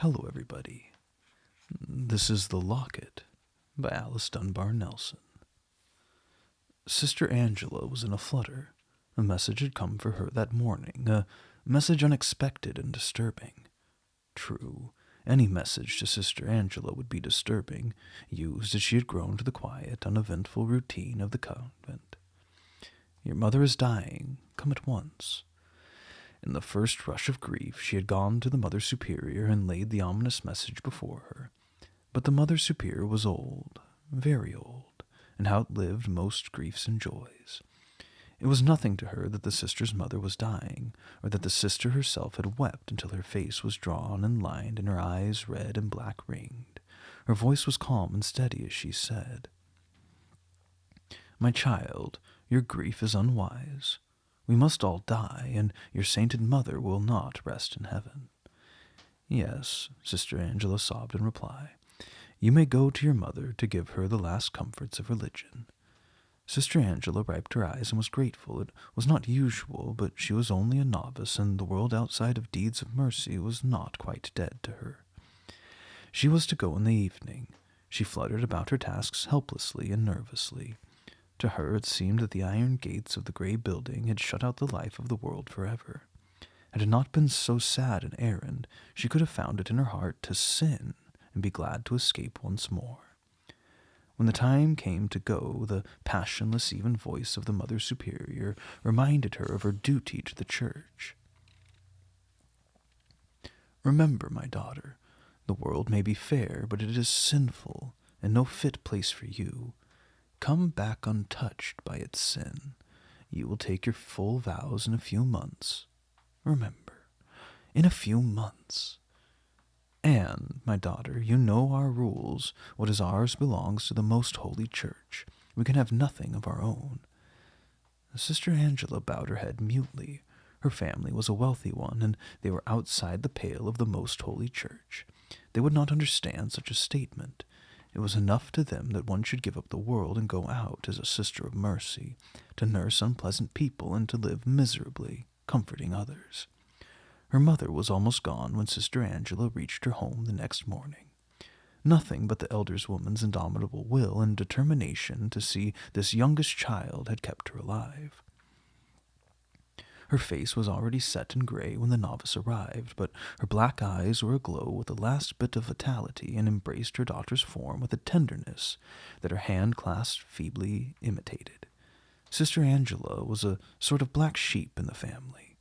Hello, everybody. This is The Locket by Alice Dunbar-Nelson. Sister Angela was in a flutter. A message had come for her that morning, a message unexpected and disturbing. True, any message to Sister Angela would be disturbing, used as she had grown to the quiet, uneventful routine of the convent. Your mother is dying. Come at once. In the first rush of grief, she had gone to the Mother Superior and laid the ominous message before her. But the Mother Superior was old, very old, and outlived most griefs and joys. It was nothing to her that the sister's mother was dying, or that the sister herself had wept until her face was drawn and lined and her eyes red and black-ringed. Her voice was calm and steady as she said, "My child, your grief is unwise. We must all die, and your sainted mother will not rest in heaven." "Yes," Sister Angela sobbed in reply. "You may go to your mother to give her the last comforts of religion." Sister Angela wiped her eyes and was grateful. It was not usual, but she was only a novice, and the world outside of deeds of mercy was not quite dead to her. She was to go in the evening. She fluttered about her tasks helplessly and nervously. To her it seemed that the iron gates of the gray building had shut out the life of the world forever. Had it not been so sad an errand, she could have found it in her heart to sin and be glad to escape once more. When the time came to go, the passionless, even voice of the Mother Superior reminded her of her duty to the Church. "Remember, my daughter, the world may be fair, but it is sinful, and no fit place for you. Come back untouched by its sin. You will take your full vows in a few months. Remember, in a few months. And, my daughter, you know our rules. What is ours belongs to the Most Holy Church. We can have nothing of our own." Sister Angela bowed her head mutely. Her family was a wealthy one, and they were outside the pale of the Most Holy Church. They would not understand such a statement. It was enough to them that one should give up the world and go out as a sister of mercy, to nurse unpleasant people and to live miserably, comforting others. Her mother was almost gone when Sister Angela reached her home the next morning. Nothing but the elder woman's indomitable will and determination to see this youngest child had kept her alive. Her face was already set and gray when the novice arrived, but her black eyes were aglow with the last bit of vitality and embraced her daughter's form with a tenderness that her hand clasp feebly imitated. Sister Angela was a sort of black sheep in the family.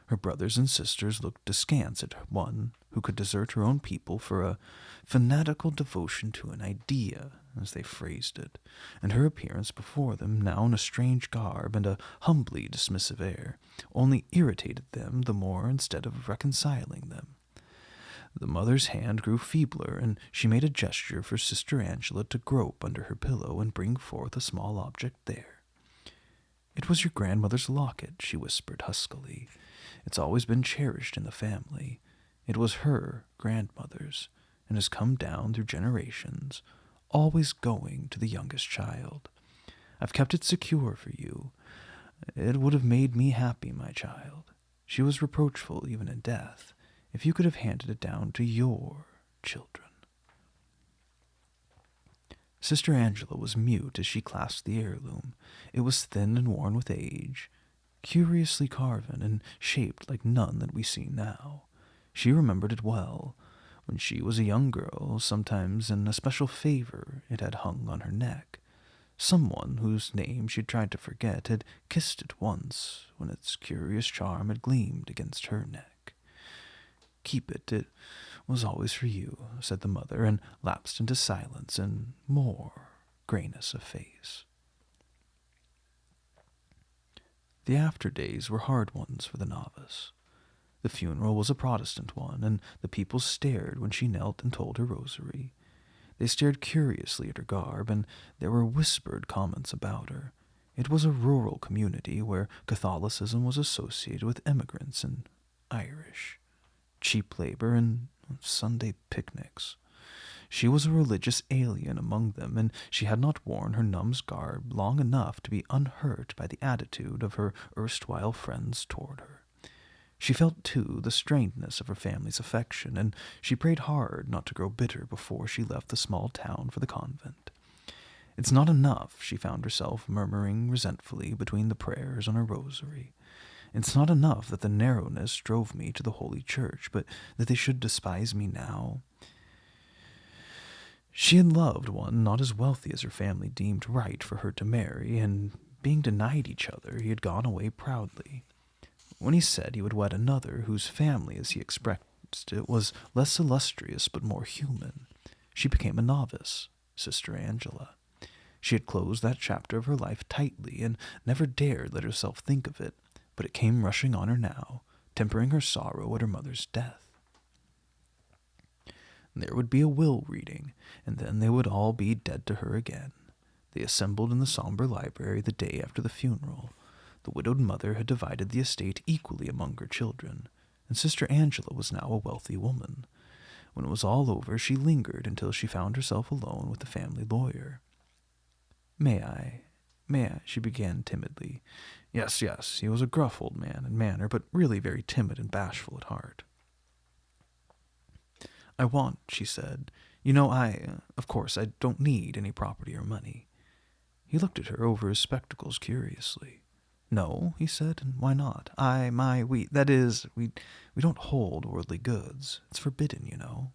Her brothers and sisters looked askance at one who could desert her own people for a fanatical devotion to an idea, as they phrased it, and her appearance before them, now in a strange garb and a humbly dismissive air, only irritated them the more instead of reconciling them. The mother's hand grew feebler, and she made a gesture for Sister Angela to grope under her pillow and bring forth a small object there. "It was your grandmother's locket," she whispered huskily. "It's always been cherished in the family. It was her grandmother's, and has come down through generations, always going to the youngest child. I've kept it secure for you. It would have made me happy, my child. She was reproachful even in death, if you could have handed it down to your children." Sister Angela was mute as she clasped the heirloom. It was thin and worn with age, curiously carven and shaped like none that we see now. She remembered it well. When she was a young girl, sometimes in a special favor, it had hung on her neck. Someone whose name she tried to forget had kissed it once, when its curious charm had gleamed against her neck. "Keep it, it was always for you," said the mother, and lapsed into silence and more grayness of face. The after days were hard ones for the novice. The funeral was a Protestant one, and the people stared when she knelt and told her rosary. They stared curiously at her garb, and there were whispered comments about her. It was a rural community where Catholicism was associated with immigrants and Irish, cheap labor, and Sunday picnics. She was a religious alien among them, and she had not worn her nun's garb long enough to be unhurt by the attitude of her erstwhile friends toward her. She felt, too, the strainedness of her family's affection, and she prayed hard not to grow bitter before she left the small town for the convent. It's not enough, she found herself murmuring resentfully between the prayers on her rosary. It's not enough that the narrowness drove me to the holy church, but that they should despise me now. She had loved one not as wealthy as her family deemed right for her to marry, and being denied each other, he had gone away proudly. When he said he would wed another whose family, as he expressed it, was less illustrious but more human, she became a novice, Sister Angela. She had closed that chapter of her life tightly and never dared let herself think of it, but it came rushing on her now, tempering her sorrow at her mother's death. There would be a will reading, and then they would all be dead to her again. They assembled in the somber library the day after the funeral. The widowed mother had divided the estate equally among her children, and Sister Angela was now a wealthy woman. When it was all over, she lingered until she found herself alone with the family lawyer. May I, she began timidly. Yes, he was a gruff old man in manner, but really very timid and bashful at heart. I want, she said. Of course, I don't need any property or money. He looked at her over his spectacles curiously. No, he said, and why not? We don't hold worldly goods. It's forbidden, you know.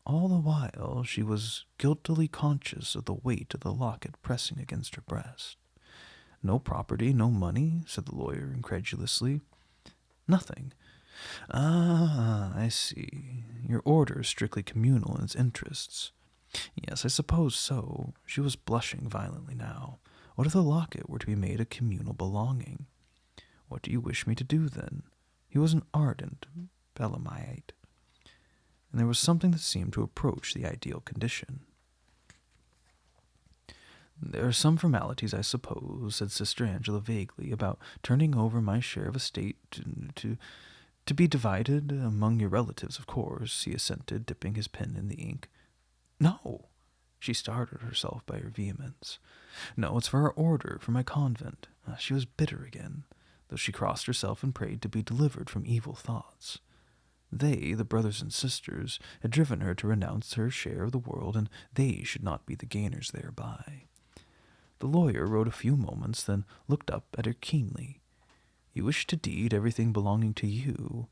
All the while she was guiltily conscious of the weight of the locket pressing against her breast. No property, no money, said the lawyer incredulously. Nothing. Ah, I see. Your order is strictly communal in its interests. Yes, I suppose so. She was blushing violently now. What if the locket were to be made a communal belonging? What do you wish me to do, then? He was an ardent Belemite, and there was something that seemed to approach the ideal condition. There are some formalities, I suppose, said Sister Angela vaguely, about turning over my share of estate to be divided among your relatives, of course, he assented, dipping his pen in the ink. No, she startled herself by her vehemence. No, it's for our order, for my convent. She was bitter again, though she crossed herself and prayed to be delivered from evil thoughts. They, the brothers and sisters, had driven her to renounce her share of the world, and they should not be the gainers thereby. The lawyer rode a few moments, then looked up at her keenly. You wish to deed everything belonging to you,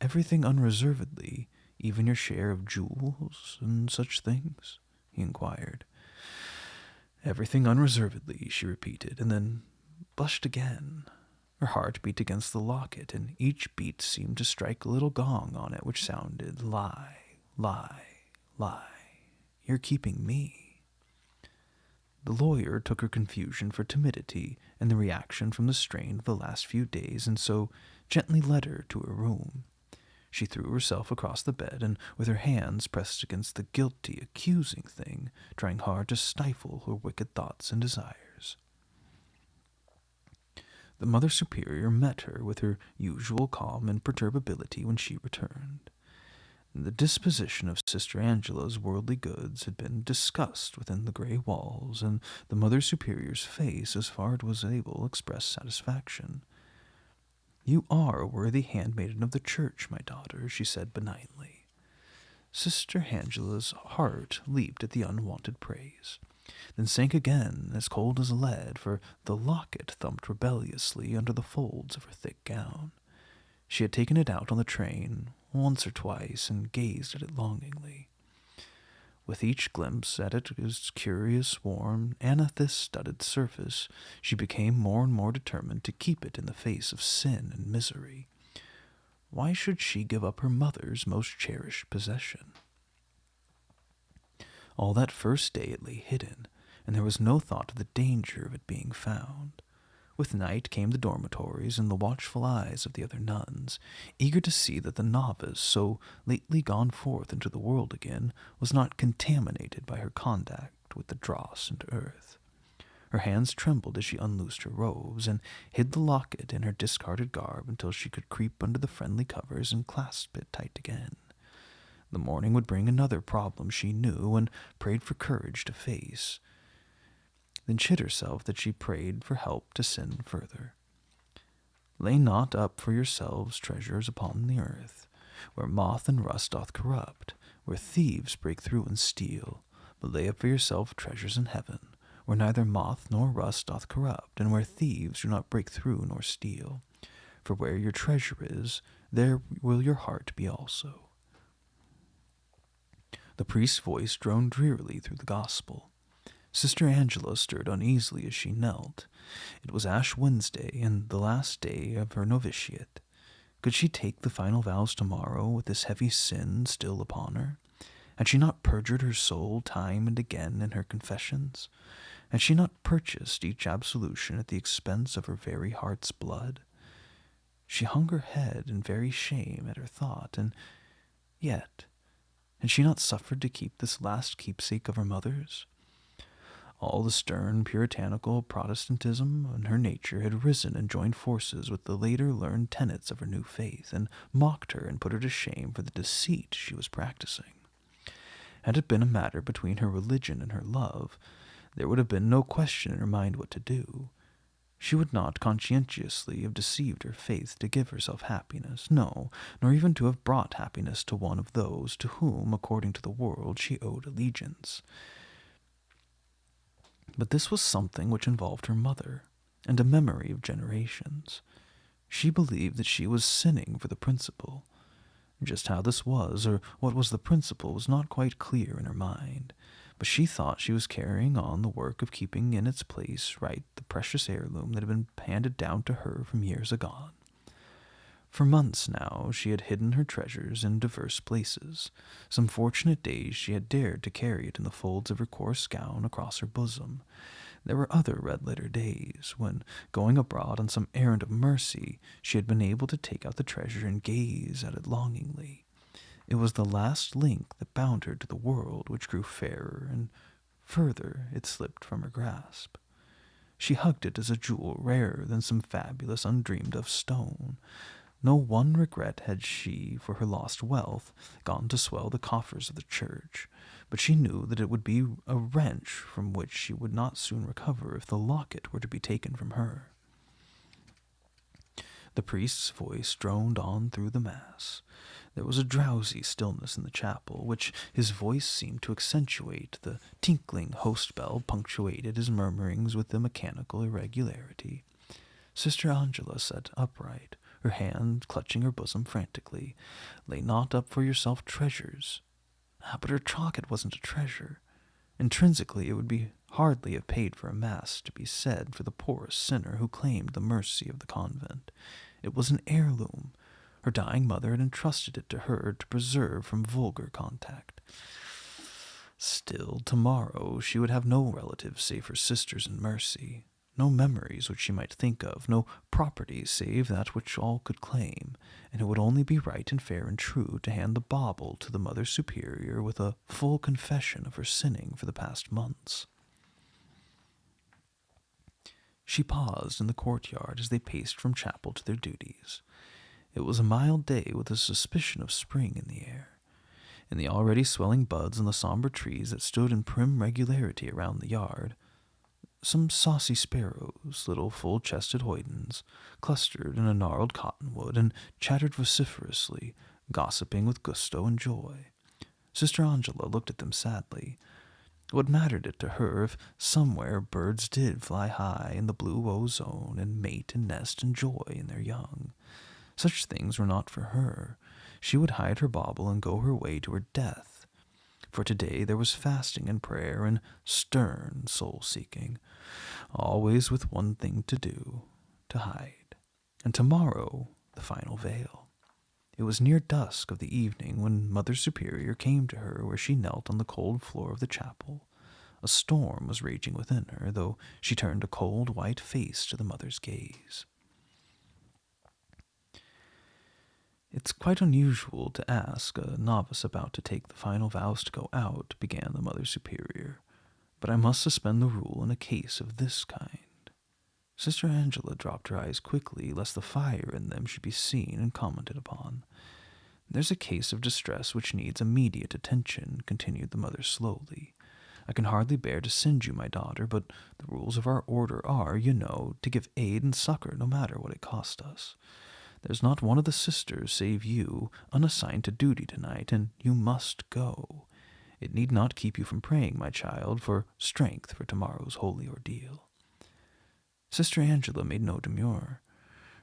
everything unreservedly, even your share of jewels and such things? He inquired. Everything unreservedly, she repeated, and then blushed again. Her heart beat against the locket, and each beat seemed to strike a little gong on it which sounded, lie, lie, lie. You're keeping me. The lawyer took her confusion for timidity and the reaction from the strain of the last few days, and so gently led her to her room. She threw herself across the bed, and with her hands pressed against the guilty, accusing thing, trying hard to stifle her wicked thoughts and desires. The Mother Superior met her with her usual calm and imperturbability when she returned. The disposition of Sister Angela's worldly goods had been discussed within the gray walls, and the Mother Superior's face, as far as it was able, expressed satisfaction. You are a worthy handmaiden of the Church, my daughter, she said benignly. Sister Angela's heart leaped at the unwonted praise, then sank again as cold as lead, for the locket thumped rebelliously under the folds of her thick gown. She had taken it out on the train once or twice and gazed at it longingly. With each glimpse at its curious, warm, amethyst-studded surface, she became more and more determined to keep it in the face of sin and misery. Why should she give up her mother's most cherished possession? All that first day it lay hidden, and there was no thought of the danger of it being found. With night came the dormitories and the watchful eyes of the other nuns, eager to see that the novice, so lately gone forth into the world again, was not contaminated by her contact with the dross and earth. Her hands trembled as she unloosed her robes, and hid the locket in her discarded garb until she could creep under the friendly covers and clasp it tight again. The morning would bring another problem she knew, and prayed for courage to face, then chid herself that she prayed for help to sin further. Lay not up for yourselves treasures upon the earth, where moth and rust doth corrupt, where thieves break through and steal, but lay up for yourself treasures in heaven, where neither moth nor rust doth corrupt, and where thieves do not break through nor steal. For where your treasure is, there will your heart be also. The priest's voice droned drearily through the gospel. Sister Angela stirred uneasily as she knelt. It was Ash Wednesday, and the last day of her novitiate. Could she take the final vows tomorrow with this heavy sin still upon her? Had she not perjured her soul time and again in her confessions? Had she not purchased each absolution at the expense of her very heart's blood? She hung her head in very shame at her thought, and yet had she not suffered to keep this last keepsake of her mother's? All the stern, puritanical Protestantism in her nature had risen and joined forces with the later learned tenets of her new faith, and mocked her and put her to shame for the deceit she was practicing. Had it been a matter between her religion and her love, there would have been no question in her mind what to do. She would not conscientiously have deceived her faith to give herself happiness, no, nor even to have brought happiness to one of those to whom, according to the world, she owed allegiance. But this was something which involved her mother, and a memory of generations. She believed that she was sinning for the principle. Just how this was, or what was the principle, was not quite clear in her mind, but she thought she was carrying on the work of keeping in its place right the precious heirloom that had been handed down to her from years agone. For months now she had hidden her treasures in diverse places. Some fortunate days she had dared to carry it in the folds of her coarse gown across her bosom. There were other red-letter days, when, going abroad on some errand of mercy, she had been able to take out the treasure and gaze at it longingly. It was the last link that bound her to the world which grew fairer, and further it slipped from her grasp. She hugged it as a jewel rarer than some fabulous undreamed-of stone. No one regret had she for her lost wealth, gone to swell the coffers of the church, but she knew that it would be a wrench from which she would not soon recover if the locket were to be taken from her. The priest's voice droned on through the mass. There was a drowsy stillness in the chapel, which his voice seemed to accentuate. The tinkling host bell punctuated his murmurings with a mechanical irregularity. Sister Angela sat upright, her hand clutching her bosom frantically. Lay not up for yourself treasures. But her locket wasn't a treasure. Intrinsically, it would be hardly have paid for a mass to be said for the poorest sinner who claimed the mercy of the convent. It was an heirloom. Her dying mother had entrusted it to her to preserve from vulgar contact. Still, tomorrow she would have no relatives save her sisters in mercy, no memories which she might think of, no property save that which all could claim, and it would only be right and fair and true to hand the bauble to the Mother Superior with a full confession of her sinning for the past months. She paused in the courtyard as they paced from chapel to their duties. It was a mild day with a suspicion of spring in the air. In the already swelling buds on the somber trees that stood in prim regularity around the yard, some saucy sparrows, little full-chested hoydens, clustered in a gnarled cottonwood and chattered vociferously, gossiping with gusto and joy. Sister Angela looked at them sadly. What mattered it to her if somewhere birds did fly high in the blue ozone and mate and nest and joy in their young? Such things were not for her. She would hide her bauble and go her way to her death. For today there was fasting and prayer and stern soul-seeking, always with one thing to do, to hide. And tomorrow, the final veil. It was near dusk of the evening when Mother Superior came to her where she knelt on the cold floor of the chapel. A storm was raging within her, though she turned a cold, white face to the mother's gaze. "It's quite unusual to ask a novice about to take the final vows to go out," began the Mother Superior, "but I must suspend the rule in a case of this kind." Sister Angela dropped her eyes quickly, lest the fire in them should be seen and commented upon. "There's a case of distress which needs immediate attention," continued the mother slowly. I can hardly bear to send you, my daughter, but the rules of our order are, you know, to give aid and succor no matter what it costs us. There's not one of the sisters save you unassigned to duty tonight, and you must go. It need not keep you from praying, my child, for strength for tomorrow's holy ordeal." Sister Angela made no demur.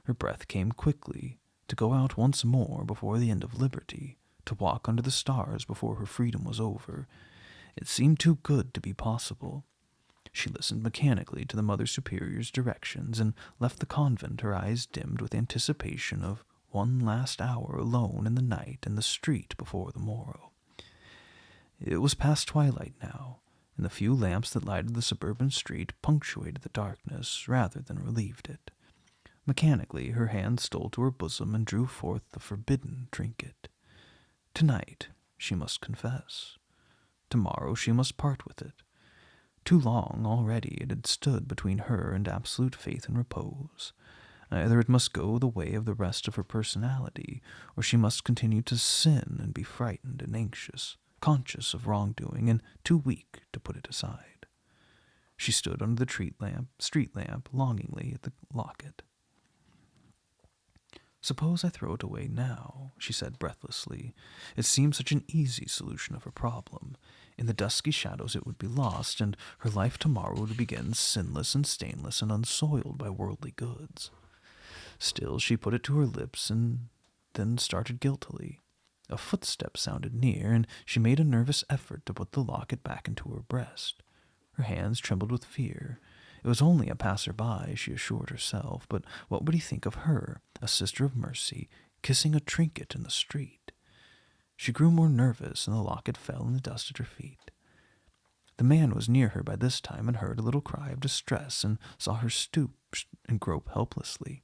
Her breath came quickly, to go out once more before the end of liberty, to walk under the stars before her freedom was over. It seemed too good to be possible. She listened mechanically to the Mother Superior's directions and left the convent, her eyes dimmed with anticipation of one last hour alone in the night and the street before the morrow. It was past twilight now, and the few lamps that lighted the suburban street punctuated the darkness rather than relieved it. Mechanically, her hand stole to her bosom and drew forth the forbidden trinket. Tonight, she must confess. Tomorrow she must part with it. Too long already it had stood between her and absolute faith and repose. Either it must go the way of the rest of her personality, or she must continue to sin and be frightened and anxious, conscious of wrongdoing, and too weak to put it aside. She stood under the street lamp longingly at the Locket. "Suppose I throw it away now," she said breathlessly. It seemed such an easy solution of her problem. In the dusky shadows it would be lost, and her life tomorrow would begin sinless and stainless and unsoiled by worldly goods. Still, she put it to her lips and then started guiltily. A footstep sounded near, and she made a nervous effort to put the locket back into her breast. Her hands trembled with fear. It was only a passer-by, she assured herself, but what would he think of her, a sister of mercy, kissing a trinket in the street? She grew more nervous, and the locket fell in the dust at her feet. The man was near her by this time and heard a little cry of distress and saw her stoop and grope helplessly.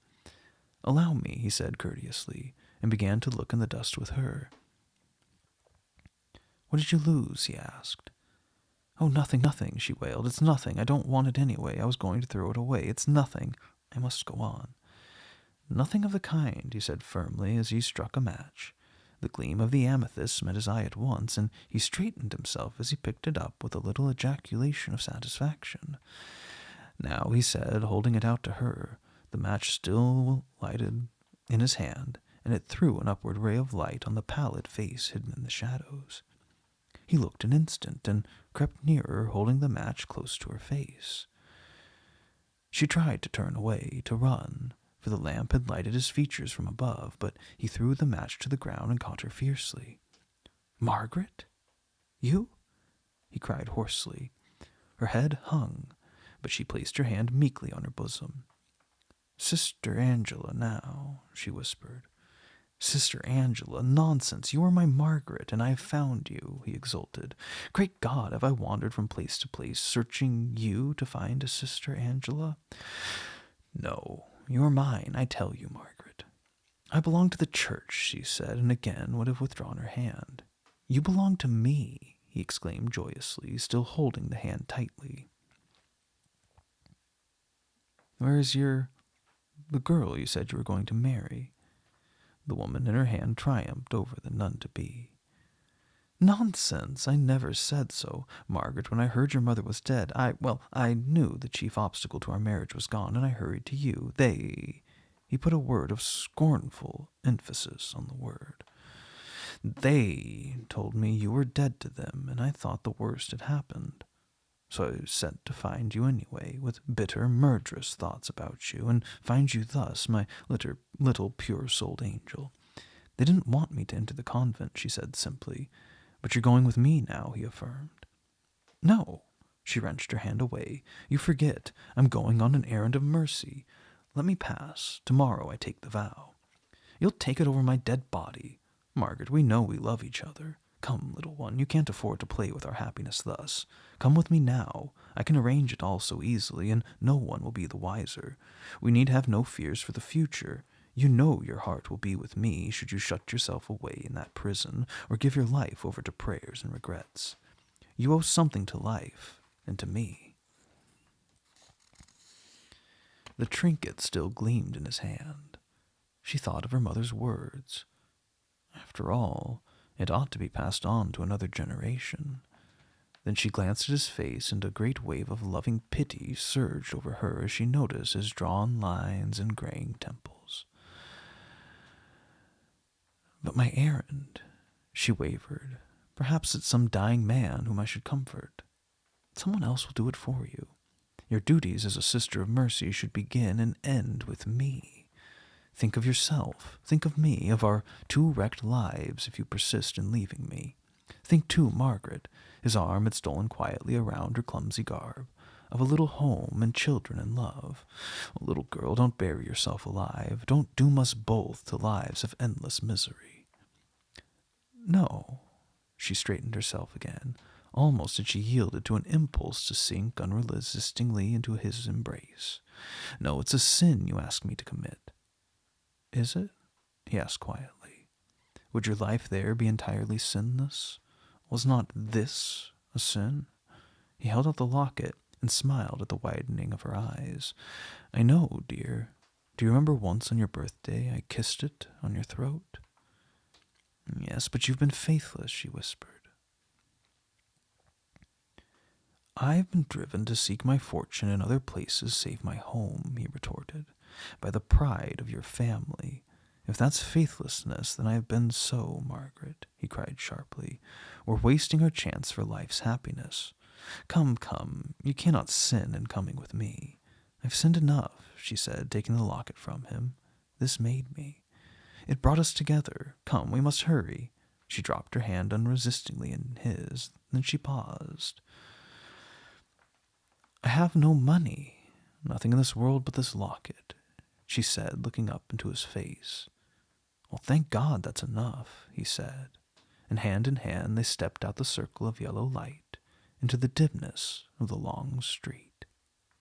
"Allow me," he said courteously, and began to look in the dust with her. "What did you lose?" he asked. "Oh, nothing, nothing," she wailed. "It's nothing. I don't want it anyway. I was going to throw it away. It's nothing. I must go on." "Nothing of the kind," he said firmly as he struck a match. The gleam of the amethyst met his eye at once, and he straightened himself as he picked it up with a little ejaculation of satisfaction. "Now," he said, holding it out to her, the match still lighted in his hand, and it threw an upward ray of light on the pallid face hidden in the shadows. He looked an instant and crept nearer, holding the match close to her face. She tried to turn away, to run, for the lamp had lighted his features from above, but he threw the match to the ground and caught her fiercely. "Margaret? You?" he cried hoarsely. Her head hung, but she placed her hand meekly on her bosom. "Sister Angela now," she whispered. "Sister Angela, nonsense, you are my Margaret, and I have found you," he exulted. "Great God, have I wandered from place to place, searching you to find a Sister Angela? No, you are mine, I tell you, Margaret." "I belong to the church," she said, and again would have withdrawn her hand. "You belong to me," he exclaimed joyously, still holding the hand tightly. "Where is the girl you said you were going to marry?" The woman in her hand triumphed over the none-to-be. "Nonsense! I never said so. Margaret, when I heard your mother was dead, I knew the chief obstacle to our marriage was gone, and I hurried to you. He put a word of scornful emphasis on the word. "They told me you were dead to them, and I thought the worst had happened. So I sent to find you anyway, with bitter, murderous thoughts about you, and find you thus, my little pure-souled angel. They didn't want me to enter the convent," she said simply. "But you're going with me now," he affirmed. "No," she wrenched her hand away. "You forget. I'm going on an errand of mercy. Let me pass. Tomorrow I take the vow." "You'll take it over my dead body. Margaret, we know we love each other. Come, little one, you can't afford to play with our happiness thus. Come with me now. I can arrange it all so easily, and no one will be the wiser. We need have no fears for the future. You know your heart will be with me should you shut yourself away in that prison, or give your life over to prayers and regrets. You owe something to life, and to me." The trinket still gleamed in his hand. She thought of her mother's words. After all, it ought to be passed on to another generation. Then she glanced at his face, and a great wave of loving pity surged over her as she noticed his drawn lines and graying temples. "But my errand," she wavered. "Perhaps it's some dying man whom I should comfort. Someone else will do it for you. Your duties as a sister of mercy should begin and end with me. Think of yourself. Think of me, of our 2 wrecked lives if you persist in leaving me. Think, too, Margaret," his arm had stolen quietly around her clumsy garb, "of a little home and children and love. Oh, little girl, don't bury yourself alive. Don't doom us both to lives of endless misery." "No." She straightened herself again, almost as she yielded to an impulse to sink unresistingly into his embrace. "No, it's a sin you ask me to commit." "Is it?" he asked quietly. "Would your life there be entirely sinless? Was not this a sin?" He held out the locket and smiled at the widening of her eyes. "I know, dear. Do you remember once on your birthday I kissed it on your throat?" "Yes, but you've been faithless," she whispered. "I've been driven to seek my fortune in other places save my home," he retorted, "by the pride of your family. If that's faithlessness, then I have been so, Margaret," he cried sharply. "We're wasting our chance for life's happiness. Come, come, you cannot sin in coming with me." "I've sinned enough," she said, taking the locket from him. "This made me. It brought us together. Come, we must hurry." She dropped her hand unresistingly in his, then she paused. "I have no money, nothing in this world but this locket," she said, looking up into his face. "Well, thank God that's enough," he said, and hand in hand they stepped out the circle of yellow light into the dimness of the long street.